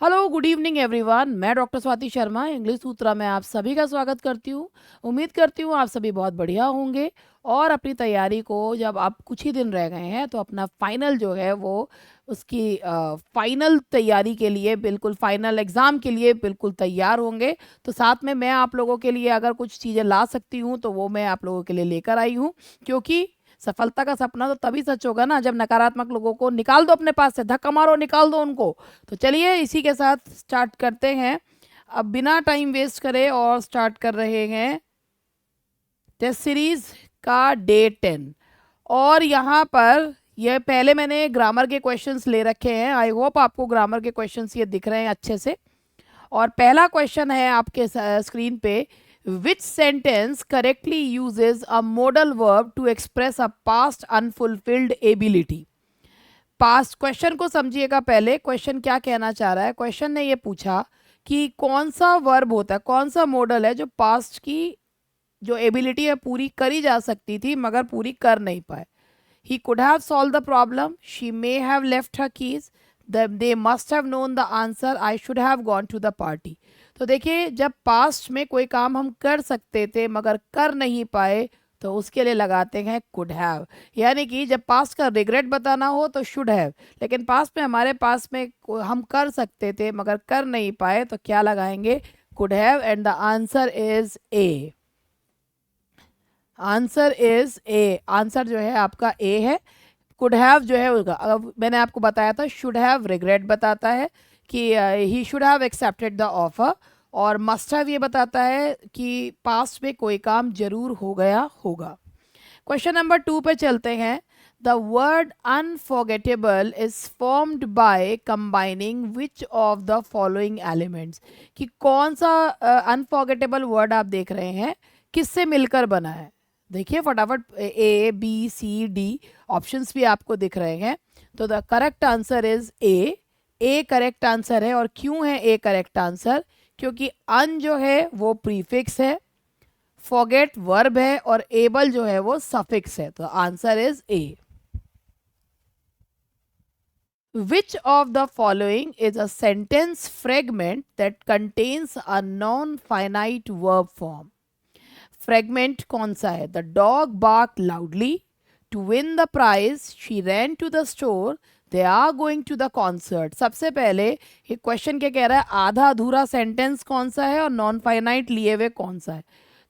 Hello, good evening everyone. मैं doctor Swati Sharma English सूत्रा में आप सभी का स्वागत करती हूँ। उम्मीद करती हूँ आप सभी बहुत बढ़िया होंगे और अपनी तैयारी को, जब आप कुछ ही दिन रह गए हैं तो अपना फाइनल जो है वो उसकी फाइनल तैयारी के लिए, बिल्कुल फाइनल एग्ज़ाम के लिए बिल्कुल तैयार होंगे। तो साथ में मैं आप लोगों के लिए अगर कुछ चीज़ें ला सकती हूँ तो वो मैं आप लोगों के लिए लेकर आई हूँ, क्योंकि सफलता का सपना तो तभी सच होगा ना जब नकारात्मक लोगों को निकाल दो अपने पास से, धक्का मारो, निकाल दो उनको। तो चलिए इसी के साथ स्टार्ट करते हैं। अब बिना टाइम वेस्ट करे और स्टार्ट कर रहे हैं टेस्ट सीरीज का डे 10। और यहाँ पर ये पहले मैंने ग्रामर के क्वेश्चंस ले रखे हैं। आई होप आपको ग्रामर के क्वेश्चंस ये दिख रहे हैं अच्छे से। और पहला क्वेश्चन है आपके स्क्रीन पे, which sentence correctly uses a modal verb to express a past unfulfilled ability. Past question को समझिएगा। पहले क्वेश्चन क्या कहना चाह रहा है, क्वेश्चन ने ये पूछा कि कौन सा वर्ब होता है, कौन सा मॉडल है जो पास्ट की जो एबिलिटी है पूरी करी जा सकती थी मगर पूरी कर नहीं पाए। He could have solve the problem, she may have left her keys, they must have known the answer, I should have gone to the party. तो देखिए, जब पास्ट में कोई काम हम कर सकते थे मगर कर नहीं पाए तो उसके लिए लगाते हैं कुड हैव। यानी कि जब पास्ट का रिग्रेट बताना हो तो शुड हैव, लेकिन पास्ट में हमारे पास में हम कर सकते थे मगर कर नहीं पाए तो क्या लगाएंगे, could have. And the answer is A. Answer is A. Answer जो है आपका ए है। कुड हैव जो है उसका, अब मैंने आपको बताया था शुड हैव रिग्रेट बताता है कि he should have accepted the offer, और मस्ट हैव ये बताता है कि पास्ट में कोई काम जरूर हो गया होगा। क्वेश्चन नंबर 2 पे चलते हैं। The word unforgettable is formed by combining which of the following elements. कि कौन सा अनफॉरगेटेबल वर्ड आप देख रहे हैं किससे मिलकर बना है। देखिए फटाफट, A B C D options भी आपको दिख रहे हैं। तो the correct answer is A. A correct answer है। और क्यों है ए करेक्ट आंसर? क्योंकि अन जो है वो प्रीफिक्स है, फॉरगेट वर्ब है, और एबल जो है वो सफिक्स है। तो answer is A. Which of the following is a sentence fragment that contains a non-finite verb form? Fragment कौन सा है? The dog bark loudly, to win the prize she ran to the store, they are going to the concert. सबसे पहले ये question क्या कह रहा है, आधा अधूरा सेंटेंस कौन सा है और नॉन फाइनाइट लिए हुए कौन सा है।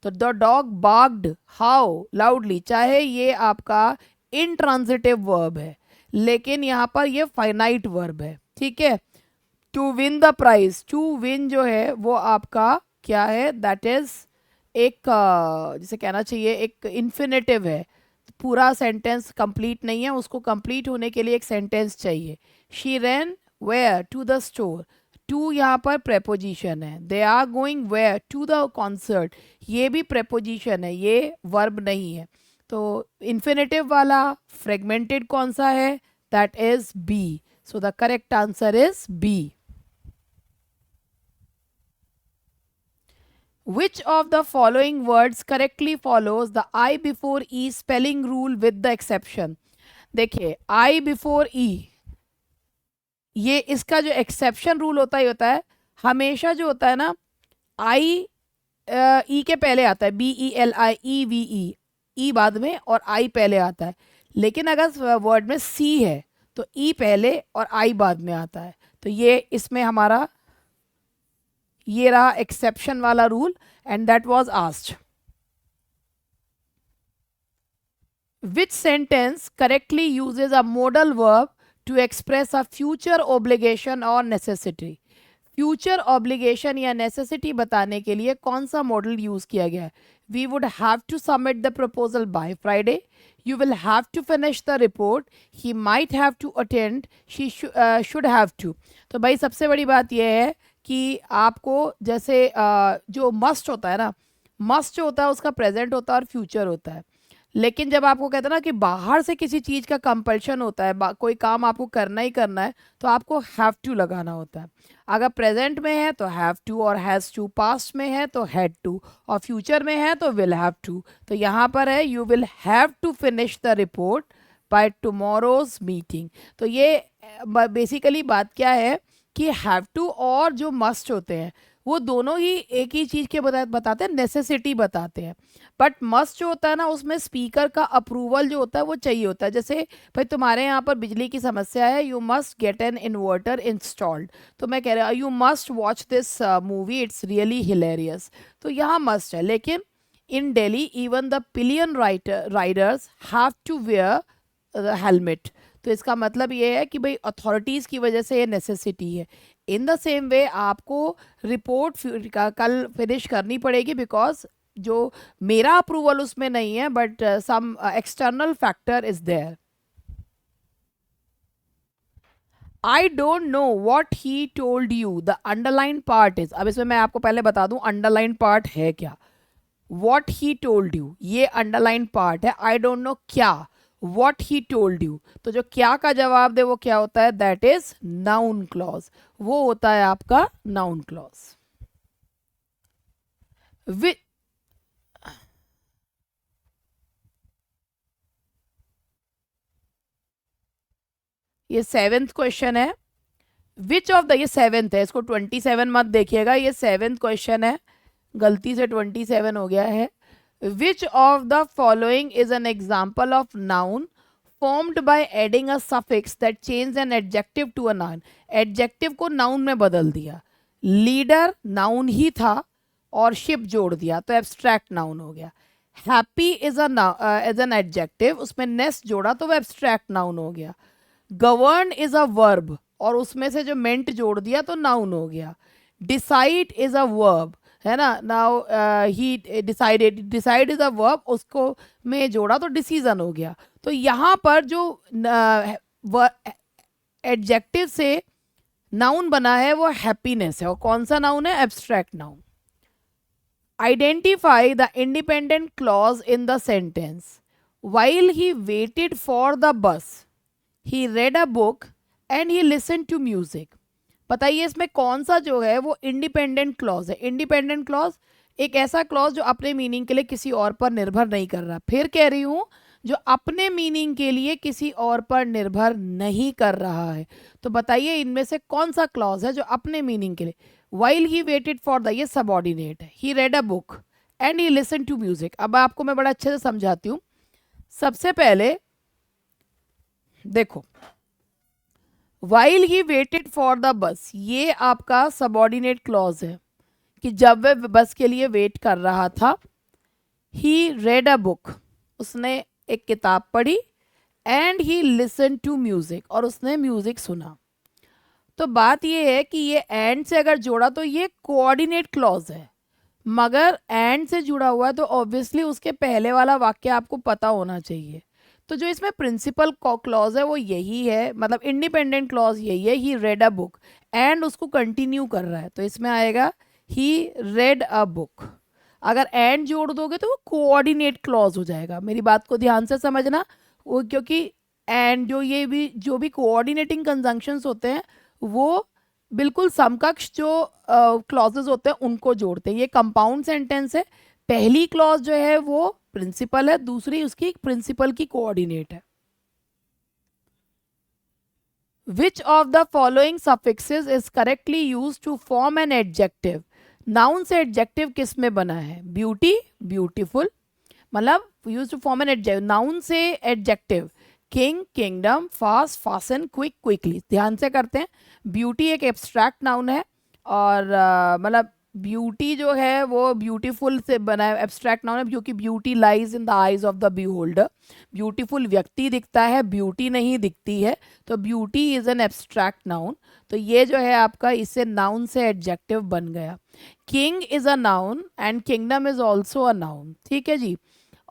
तो द डॉग बार्क्ड हाउ लाउडली, चाहे ये आपका इनट्रांजिटिव वर्ब है लेकिन यहाँ पर ये फाइनाइट वर्ब है, ठीक है। To win the prize, to win जो है वो आपका क्या है, दैट इज एक जिसे कहना चाहिए एक इन्फिनेटिव है। पूरा सेंटेंस कंप्लीट नहीं है, उसको कंप्लीट होने के लिए एक सेंटेंस चाहिए। She ran where to the store, to यहाँ पर प्रेपोजिशन है। They are going where to the concert, ये भी प्रेपोजिशन है, ये वर्ब नहीं है। तो इन्फिनेटिव वाला फ्रेगमेंटेड कौन सा है, that is B. So the correct answer is B. Which of the following words correctly follows the I before E spelling rule with the exception? देखिए I before E, ये इसका जो एक्सेप्शन रूल होता है हमेशा जो होता है ना, आई ई के पहले आता है, BELIEVE, ई बाद में और आई पहले आता है। लेकिन अगर वर्ड में सी है तो ई पहले और आई बाद में आता है। तो ये इसमें हमारा ये रहा एक्सेप्शन वाला rule, and that was asked. Which sentence correctly uses a modal verb to express a future obligation or necessity? Future obligation या नेसेसिटी बताने के लिए कौन सा मॉडल यूज किया गया है? We would have to submit the proposal by Friday, you will have to finish the report, he might have to attend, she should have to. तो भाई सबसे बड़ी बात यह है कि आपको जैसे जो मस्ट होता है ना, मस्ट जो होता है उसका प्रेजेंट होता है और फ्यूचर होता है। लेकिन जब आपको कहते हैं ना कि बाहर से किसी चीज़ का कंपल्शन होता है, कोई काम आपको करना ही करना है, तो आपको हैव टू लगाना होता है। अगर प्रेजेंट में है तो हैव टू और हैज़ टू, पास्ट में है तो हैड टू, और फ्यूचर में है तो विल हैव टू। तो यहाँ पर है you will have to finish the report by tomorrow's meeting. तो ये बेसिकली बात क्या है कि हैव टू और जो मस्ट होते हैं वो दोनों ही एक ही चीज़ के बताते हैं, नेसेसिटी बताते हैं। बट मस्ट जो होता है ना, उसमें स्पीकर का अप्रूवल जो होता है वो चाहिए होता है। जैसे भाई तुम्हारे यहाँ पर बिजली की समस्या है, you must get an inverter installed, तो मैं कह रहा हूँ you must watch this movie, it's really hilarious, तो यहाँ मस्ट है। लेकिन in Delhi even the pillion riders have to wear helmet, तो इसका मतलब ये है कि भाई अथॉरिटीज़ की वजह से ये नेसेसिटी है। इन द सेम वे आपको रिपोर्ट कल फिनिश करनी पड़ेगी, बिकॉज जो मेरा अप्रूवल उसमें नहीं है, but some external factor is there. I don't know what he told you, the underline part is, अब इसमें मैं आपको पहले बता दूं अंडरलाइन पार्ट है क्या। वॉट ही टोल्ड यू ये अंडरलाइन पार्ट है, आई डोंट नो क्या, वॉट ही टोल्ड यू, तो जो क्या का जवाब दे वो क्या होता है, दैट इज नाउन क्लॉज, वो होता है आपका नाउन क्लॉज। वि ये सेवेंथ क्वेश्चन है, विच ऑफ द, ये सेवेंथ है, इसको 27 मत देखिएगा, ये सेवेंथ क्वेश्चन है, गलती से 27 हो गया है। Which of the following is an example of noun formed by adding a suffix that change an adjective to a noun, adjective को नाउन में बदल दिया। लीडर नाउन ही था और शिप जोड़ दिया तो एब्स्ट्रैक्ट नाउन हो गया। Happy is as an adjective, उसमें नेस जोड़ा तो वो एब्स्ट्रैक्ट नाउन हो गया। गवर्न इज अ वर्ब और उसमें से जो मेंट जोड़ दिया तो नाउन हो गया। डिसाइड इज अ वर्ब, है ना, now he decided, decide is a verb, उसको में जोड़ा तो डिसीजन हो गया। तो यहाँ पर जो एडजेक्टिव से नाउन बना है वो हैप्पीनेस है, और कौन सा नाउन है, abstract noun. Identify the independent clause in the sentence, while he waited for the bus he read a book and he listened to music। बताइए इसमें कौन सा जो है वो इंडिपेंडेंट क्लॉज है। इंडिपेंडेंट क्लॉज एक ऐसा क्लॉज जो अपने मीनिंग के लिए किसी और पर निर्भर नहीं कर रहा, फिर कह रही हूँ जो अपने मीनिंग के लिए किसी और पर निर्भर नहीं कर रहा है। तो बताइए इनमें से कौन सा क्लॉज है जो अपने मीनिंग के लिए। While he waited for the, ये सबॉर्डिनेट है। He read a book and he listen to music. अब आपको मैं बड़ा अच्छे से समझाती हूँ। सबसे पहले देखो, while he waited for the bus, ये आपका सबॉर्डिनेट क्लॉज है कि जब वह बस के लिए वेट कर रहा था। ही रेड अ बुक, उसने एक किताब पढ़ी। And he listen to music, और उसने म्यूजिक सुना। तो बात ये है कि ये एंड से अगर जोड़ा तो ये कोऑर्डिनेट क्लॉज है, मगर एंड से जुड़ा हुआ है तो ऑब्वियसली उसके पहले वाला वाक्य आपको पता होना चाहिए। तो जो इसमें प्रिंसिपल क्लॉज है वो यही है, मतलब इंडिपेंडेंट क्लॉज यही है, he read a book, and उसको कंटिन्यू कर रहा है तो इसमें आएगा ही रेड अ बुक। अगर एंड जोड़ दोगे तो वो कोऑर्डिनेट क्लॉज हो जाएगा। मेरी बात को ध्यान से समझना, वो क्योंकि एंड जो भी कोऑर्डिनेटिंग कंजंक्शंस होते हैं वो बिल्कुल समकक्ष जो क्लॉजेज होते हैं उनको जोड़ते हैं। ये कंपाउंड सेंटेंस है, पहली क्लॉज जो है वो प्रिंसिपल है, दूसरी उसकी प्रिंसिपल की कोऑर्डिनेट है। Which of the following suffixes is correctly use to form an adjective, noun से एडजेक्टिव किस में बना है, ब्यूटी ब्यूटीफुल, मतलब use to form an adjective, noun से adjective, king kingdom, fast fasten, quick quickly. ध्यान से करते हैं, ब्यूटी एक एब्स्ट्रैक्ट नाउन है, और मतलब ब्यूटी जो है वो ब्यूटीफुल से बना है, एब्स्ट्रैक्ट नाउन है, क्योंकि beauty lies in the eyes of the beholder. Beautiful व्यक्ति दिखता है, ब्यूटी नहीं दिखती है, तो beauty is an abstract noun. तो ये जो है आपका इससे नाउन से एडजेक्टिव बन गया। King is a noun and kingdom is also a noun, ठीक है जी।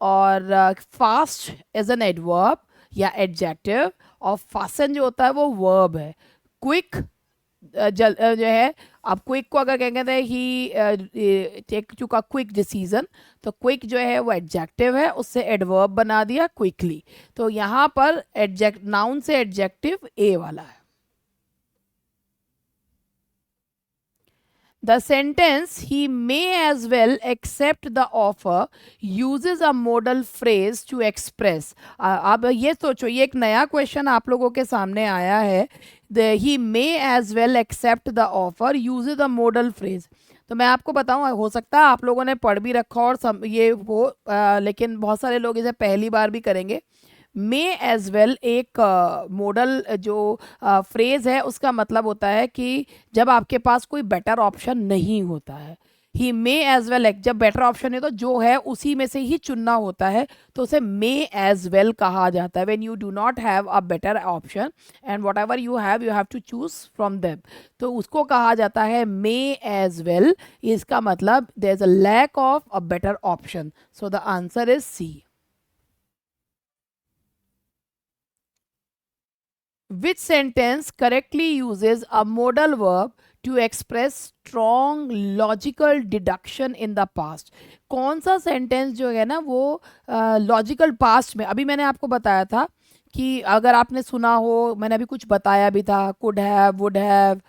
और फास्ट इज एन एडवर्ब या एडजेक्टिव, और फासन जो होता है वो वर्ब है। क्विक जो है, आप क्विक को अगर कहते हैं ही टेक चुका क्विक डिसीजन, तो क्विक जो है वो एडजेक्टिव है, उससे एडवर्ब बना दिया क्विकली। तो यहाँ पर एडजेक्ट नाउन से एडजेक्टिव ए वाला है। The sentence he may as well accept the offer uses a modal phrase to express. अब ये सोचो, ये एक नया क्वेश्चन आप लोगों के सामने आया है. He may as well accept the offer uses a modal phrase. तो मैं आपको बताऊं, हो सकता है आप लोगों ने पढ़ भी रखा और ये वो लेकिन बहुत सारे लोग इसे पहली बार भी करेंगे. मे एज वेल एक मॉडल जो फ्रेज है, उसका मतलब होता है कि जब आपके पास कोई बेटर ऑप्शन नहीं होता है. ही मे एज वेल, जब बेटर ऑप्शन है तो जो है उसी में से ही चुनना होता है, तो उसे मे एज वेल कहा जाता है. When you do not have a better option and whatever you have to choose from them, तो उसको कहा जाता है मे एज वेल. इसका मतलब there is a lack of a better option. So the answer is C. Which sentence correctly uses a modal verb to express strong logical deduction in the past? कौन सा sentence जो है ना वो logical past में, अभी मैंने आपको बताया था कि अगर आपने सुना हो, मैंने अभी कुछ बताया भी था, could have, would have,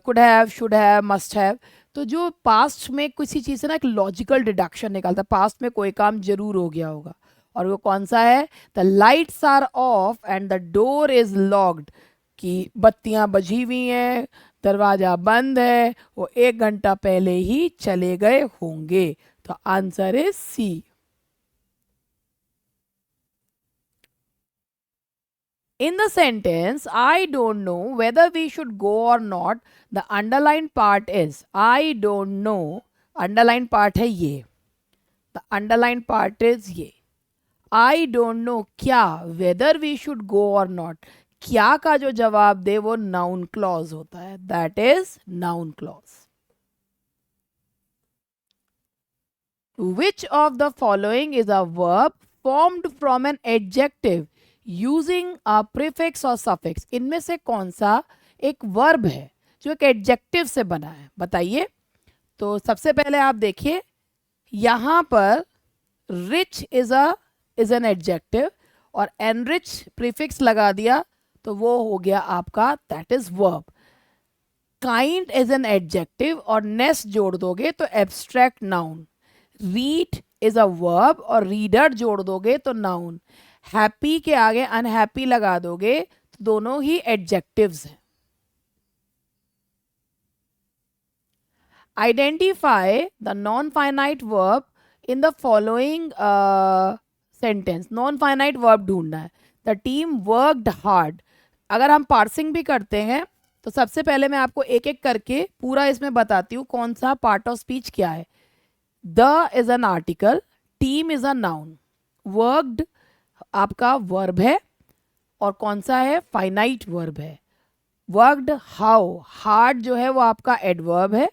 could have, should have, must have. तो जो पास्ट में किसी चीज़ से ना एक लॉजिकल डिडक्शन निकालता है, पास्ट में कोई काम जरूर हो गया होगा, और वो कौन सा है? The lights are off and the door is locked. कि बत्तियां बजी हुई हैं, दरवाजा बंद है, वो 1 घंटा पहले ही चले गए होंगे. तो answer is C. In the sentence, I don't know whether we should go or not, the underlined part is I don't know. Underlined part है ये. The underlined part is ये. I don't know क्या, whether we should go or not. क्या का जो जवाब दे वो noun clause होता है. That is noun clause. Which of the following is a verb formed from an adjective using a prefix और सफिक्स? इनमें से कौन सा एक वर्ब है जो एक एडजेक्टिव से बना है, बताइए. तो सबसे पहले आप देखिए, यहां पर रिच इज एन एडजेक्टिव और एनरिच प्रीफिक्स लगा दिया, तो वो हो गया आपका, that is verb. Kind is an adjective और नेस जोड़ दोगे तो abstract noun. Read is a verb और रीडर जोड़ दोगे तो नाउन. हैप्पी के आगे अनहैप्पी लगा दोगे तो दोनों ही एडजेक्टिव्स हैं. Identify the non finite verb in the following sentence. Non finite verb ढूंढना है. The team worked hard. अगर हम पार्सिंग भी करते हैं तो सबसे पहले मैं आपको एक एक करके पूरा इसमें बताती हूँ कौन सा पार्ट ऑफ स्पीच क्या है. The is an article, team is a noun, worked आपका वर्ब है, और कौन सा है? फाइनाइट वर्ब है. वर्कड हाउ, हार्ड जो है वो आपका एडवर्ब है.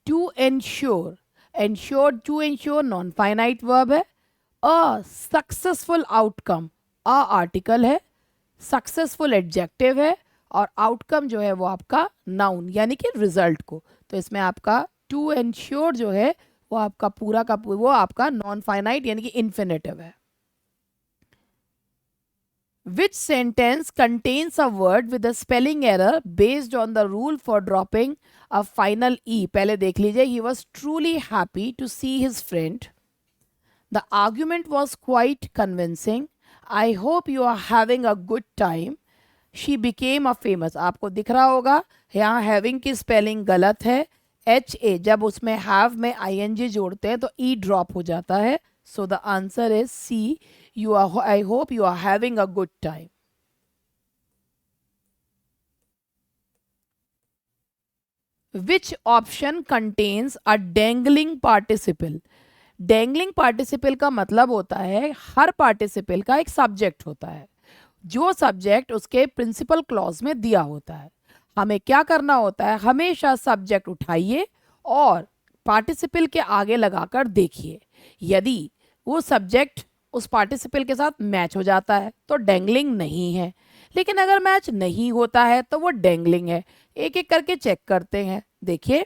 To ensure, ensure, to ensure non finite verb है. A successful outcome, a article है, सक्सेसफुल एडजेक्टिव है, और आउटकम जो है वो आपका नाउन यानी कि रिजल्ट को. तो इसमें आपका टू एंश्योर जो है वो आपका पूरा का वो आपका नॉन फाइनाइट यानी कि इन्फिनेटिव है. Which sentence contains a word with a spelling error based on the rule for dropping a final E? पहले देख लीजिए. He was truly happy to see his friend. The argument was quite convincing. I hope you are having a good time. She became a famous. आपको दिख रहा होगा यहाँ having की spelling गलत है. HA जब उसमें have में ING जोड़ते हैं तो E drop हो जाता है. So the answer is C. I hope you are having a good time. Which option contains a dangling participle? Dangling participle का मतलब होता है हर participle का एक subject होता है, जो subject उसके principal clause में दिया होता है. हमें क्या करना होता है? हमेशा subject उठाइए और participle के आगे लगाकर देखिए. यदि वो subject उस पार्टिसिपल के साथ मैच हो जाता है तो डेंगलिंग नहीं है, लेकिन अगर मैच नहीं होता है तो वो डेंगलिंग है. एक एक करके चेक करते हैं. देखिए,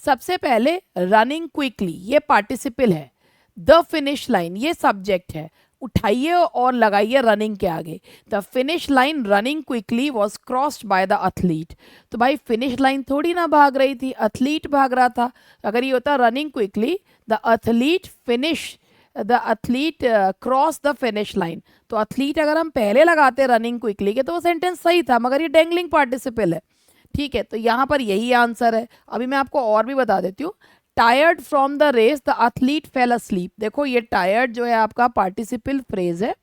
सबसे पहले रनिंग क्विकली ये पार्टिसिपल है. द फिनिश लाइन ये सब्जेक्ट है. उठाइए और लगाइए रनिंग के आगे। The finish line running quickly was crossed by the athlete. तो भाई फिनिश लाइन थोड़ी ना भाग रही थी, एथलीट भाग रहा था। अगर ये होता running quickly, the athlete finish, the athlete cross the finish line, तो एथलीट अगर हम पहले लगाते रनिंग क्विकली के तो वो सेंटेंस सही था, मगर ये डेंगलिंग पार्टिसिपल है। ठीक है, तो यहाँ पर यही आंसर है। अभी मैं आपको और भी बता देती हूँ। Tired from the race the athlete fell asleep. देखो ये टायर्ड जो है आपका पार्टिसिपल फ्रेज है,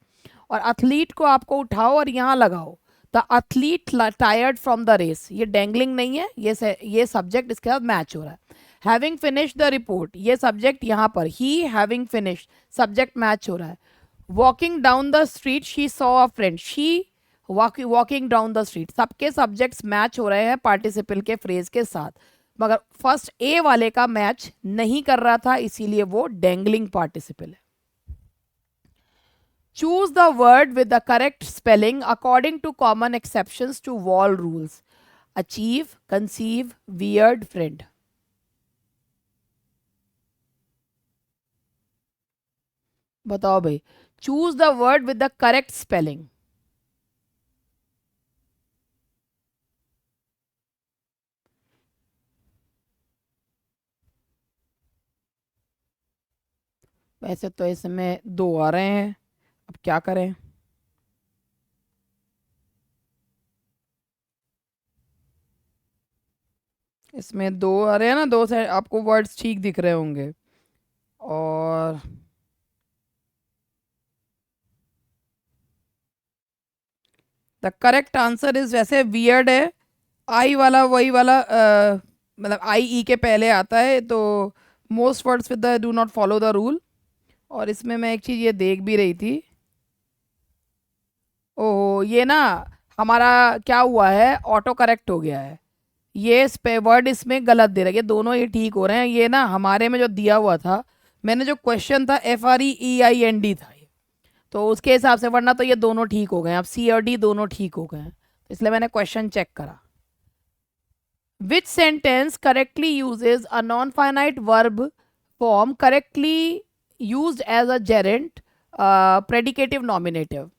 और एथलीट को आपको उठाओ और यहाँ लगाओ, the athlete tired from the race, ये डेंगलिंग नहीं है, ये सब्जेक्ट इसके साथ मैच हो रहा है। हैविंग फिनिश द रिपोर्ट, ये सब्जेक्ट यहाँ पर ही हैविंग फिनिश, सब्जेक्ट मैच हो रहा है। Walking down the street she saw a friend, she walking down the street, सबके सब्जेक्ट्स मैच हो रहे हैं पार्टिसिपल के फ्रेज के साथ, मगर फर्स्ट ए वाले का मैच नहीं कर रहा था, इसीलिए वो डेंगलिंग पार्टिसिपल है। Choose the word with the correct spelling according to common exceptions to all rules. Achieve, conceive, weird, friend. बताओ भाई, choose the word with the correct spelling. वैसे तो इसमें दो आ रहे हैं, अब क्या करें। इसमें दो आ रहे हैं ना, दो से आपको वर्ड्स ठीक दिख रहे होंगे। और द करेक्ट आंसर इज, वैसे वियर्ड है, आई वाला वही वाला मतलब आई ई के पहले आता है, तो most words with the do not follow the rule. और इसमें मैं एक चीज़ ये देख भी रही थी, ओहो ये ना हमारा क्या हुआ है, ऑटो करेक्ट हो गया है। ये वर्ड इसमें गलत दे रहा है, ये दोनों ही ठीक हो रहे हैं। ये ना हमारे में जो दिया हुआ था, मैंने जो क्वेश्चन था FREEIND था ये, तो उसके हिसाब से, वरना तो ये दोनों ठीक हो गए, अब C और D दोनों ठीक हो गए हैं, इसलिए मैंने क्वेश्चन चेक करा। Which sentence correctly uses a non finite verb form correctly used as a gerund predicative nominative.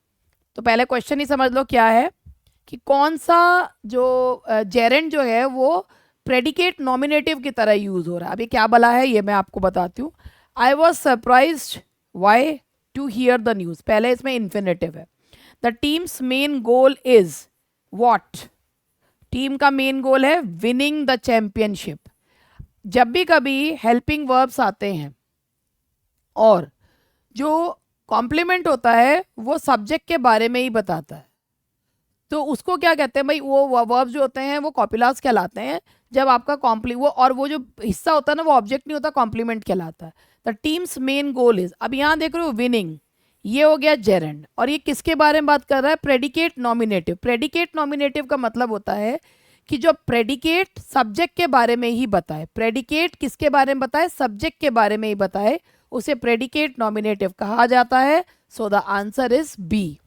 तो पहले क्वेश्चन ही समझ लो क्या है, कि कौन सा जो जेरेंट जो है वो प्रेडिकेट नॉमिनेटिव की तरह यूज हो रहा है। अभी क्या भला है ये मैं आपको बताती हूँ। I was surprised why to hear the news, पहले इसमें इन्फिनेटिव है। The team's main goal is what, team का मेन गोल है विनिंग द चैंपियनशिप। जब भी कभी हेल्पिंग वर्ब्स आते हैं और जो कॉम्प्लीमेंट होता है वो सब्जेक्ट के बारे में ही बताता है, तो उसको क्या कहते हैं भाई, वो वर्ब्स जो होते हैं वो कॉपुलास कहलाते हैं। जब आपका वो जो हिस्सा होता है ना वो ऑब्जेक्ट नहीं होता, कॉम्प्लीमेंट कहलाता है। The team's main goal is, अब यहाँ देख रहे हो विनिंग, ये हो गया जेरेंड, और ये किसके बारे में बात कर रहा है, प्रेडिकेट नॉमिनेटिव। प्रेडिकेट नॉमिनेटिव का मतलब होता है कि जो प्रेडिकेट सब्जेक्ट के बारे में ही बताए, प्रेडिकेट किसके बारे में बताए, सब्जेक्ट के बारे में ही बताए, उसे प्रेडिकेट नॉमिनेटिव कहा जाता है। So the answer is B.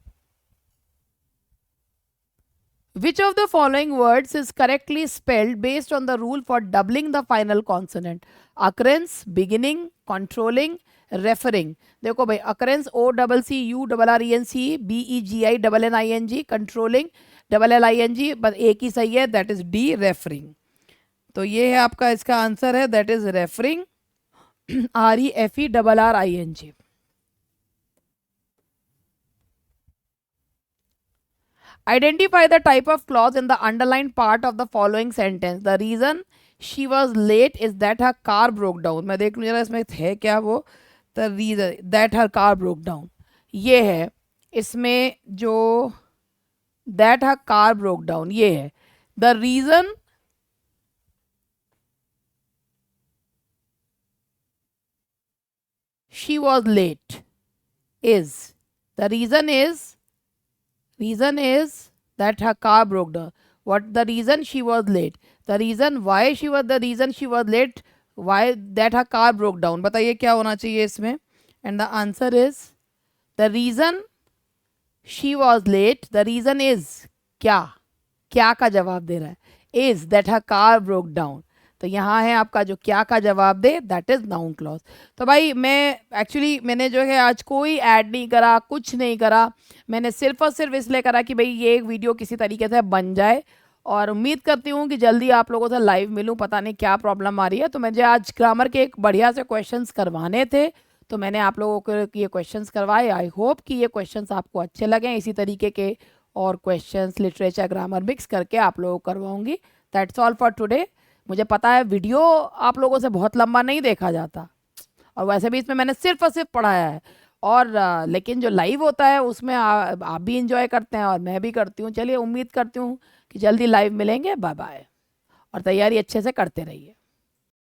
Which of the following words is correctly spelled based on the rule for doubling the final consonant? Occurrence, beginning, controlling, referring. देखो भाई, occurrence OCCURRENCE BEGINNING, controlling LLING, बस एक ही सही है, that is D, referring। तो ये है आपका इसका आंसर है, that is referring, REFERRING। Identify the type of clause in the underlined part of the following sentence. The reason she was late is that her car broke down. मैं देख लूँ जरा इसमें है क्या वो, the reason that her car broke down, ये है इसमें जो that her car broke down, ये है the reason she was late is, the reason is that her car broke down. What the reason she was late, the reason why she was, the reason she was late, why that her car broke down, बताइए क्या होना चाहिए इसमें। and the answer is the reason she was late, the reason is क्या, क्या का जवाब दे रहा है, is that her car broke down, तो यहाँ है आपका जो क्या का जवाब दे, दैट इज नाउन क्लॉज। तो भाई मैंने जो है आज कोई ऐड नहीं करा, कुछ नहीं करा। मैंने सिर्फ और सिर्फ इसलिए करा कि भाई ये एक वीडियो किसी तरीके से बन जाए, और उम्मीद करती हूँ कि जल्दी आप लोगों से लाइव मिलूँ। पता नहीं क्या प्रॉब्लम आ रही है, तो मुझे आज ग्रामर के एक बढ़िया से क्वेश्चंस करवाने थे, तो मैंने आप लोगों को ये क्वेश्चंस करवाए। आई होप कि ये क्वेश्चंस आपको अच्छे लगें। इसी तरीके के और क्वेश्चंस लिटरेचर ग्रामर मिक्स करके आप लोगों को करवाऊंगी। That's all for today. मुझे पता है वीडियो आप लोगों से बहुत लंबा नहीं देखा जाता, और वैसे भी इसमें मैंने सिर्फ और सिर्फ पढ़ाया है, और लेकिन जो लाइव होता है उसमें आप भी इंजॉय करते हैं और मैं भी करती हूँ। चलिए, उम्मीद करती हूँ कि जल्दी लाइव मिलेंगे। बाय बाय, और तैयारी अच्छे से करते रहिए।